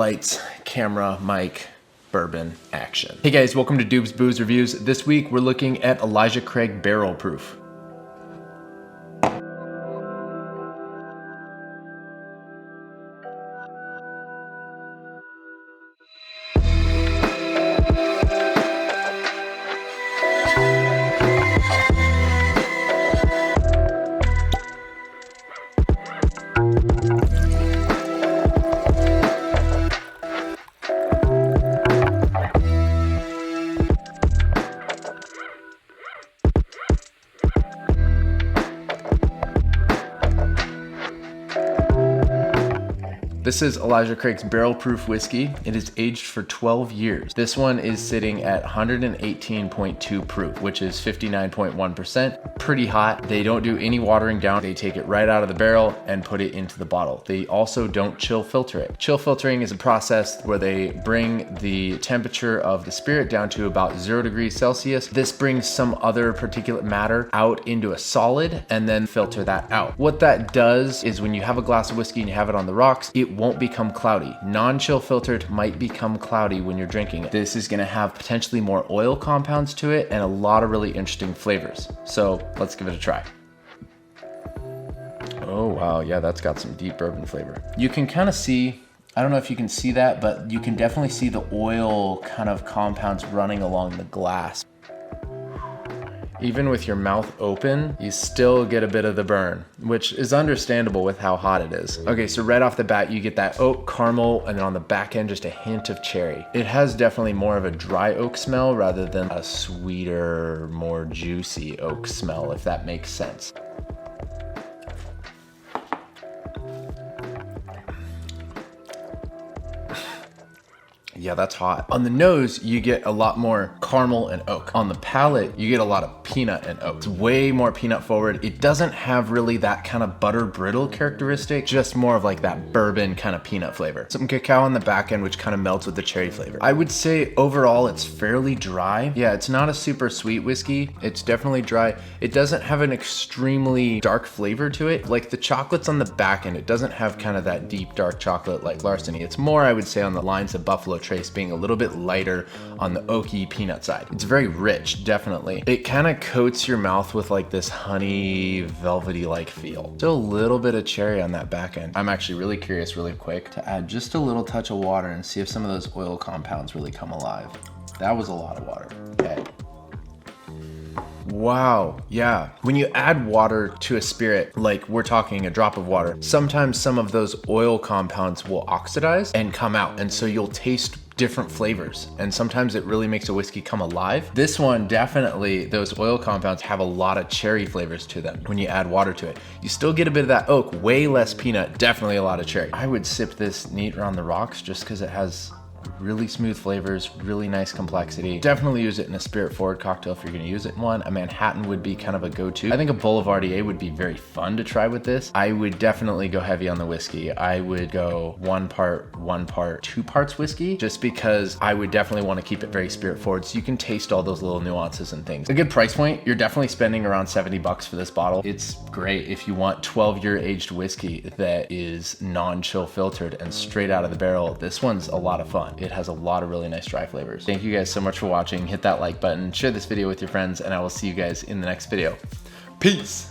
Lights, camera, mic, bourbon, action. Hey guys, welcome to Doob's Booze Reviews. This week we're looking at Elijah Craig Barrel Proof. This is Elijah Craig's Barrel Proof Whiskey. It is aged for 12 years. This one is sitting at 118.2 proof, which is 59.1%. Pretty hot. They don't do any watering down. They take it right out of the barrel and put it into the bottle. They also don't chill filter it. Chill filtering is a process where they bring the temperature of the spirit down to about 0 degrees Celsius. This brings some other particulate matter out into a solid and then filter that out. What that does is when you have a glass of whiskey and you have it on the rocks, it won't become cloudy. Non-chill filtered might become cloudy when you're drinking it. This is gonna have potentially more oil compounds to it and a lot of really interesting flavors. So let's give it a try. Oh wow, yeah, that's got some deep bourbon flavor. You can kind of see, I don't know if you can see that, but you can definitely see the oil kind of compounds running along the glass. Even with your mouth open, you still get a bit of the burn, which is understandable with how hot it is. Okay, so right off the bat, you get that oak caramel, and then on the back end, just a hint of cherry. It has definitely more of a dry oak smell rather than a sweeter, more juicy oak smell, if that makes sense. Yeah, that's hot. On the nose, you get a lot more caramel and oak. On the palate, you get a lot of peanut and oak. It's way more peanut forward. It doesn't have really that kind of butter brittle characteristic, just more of like that bourbon kind of peanut flavor. Some cacao on the back end, which kind of melts with the cherry flavor. I would say overall, it's fairly dry. Yeah, it's not a super sweet whiskey. It's definitely dry. It doesn't have an extremely dark flavor to it. Like the chocolates on the back end, it doesn't have kind of that deep dark chocolate like Larceny. It's more, I would say, on the lines of Buffalo Trace, being a little bit lighter on the oaky peanut side. It's very rich, definitely. It kind of coats your mouth with like this honey, velvety like feel. Still a little bit of cherry on that back end. I'm actually really curious really quick to add just a little touch of water and see if some of those oil compounds really come alive. That was a lot of water. Okay. Wow, yeah. When you add water to a spirit, like we're talking a drop of water, sometimes some of those oil compounds will oxidize and come out. And so you'll taste different flavors. And sometimes it really makes a whiskey come alive. This one, definitely, those oil compounds have a lot of cherry flavors to them when you add water to it. You still get a bit of that oak, way less peanut, definitely a lot of cherry. I would sip this neat around the rocks just because it has really smooth flavors, really nice complexity. Definitely use it in a spirit forward cocktail if you're gonna use it in one. A Manhattan would be kind of a go-to. I think a Boulevardier would be very fun to try with this. I would definitely go heavy on the whiskey. I would go 1 part, 1 part, 2 parts whiskey, just because I would definitely want to keep it very spirit forward so you can taste all those little nuances and things. A good price point, you're definitely spending around 70 bucks for this bottle. It's great if you want 12-year aged whiskey that is non-chill filtered and straight out of the barrel. This one's a lot of fun. It has a lot of really nice dry flavors. Thank you guys so much for watching. Hit that like button, share this video with your friends, and I will see you guys in the next video. Peace.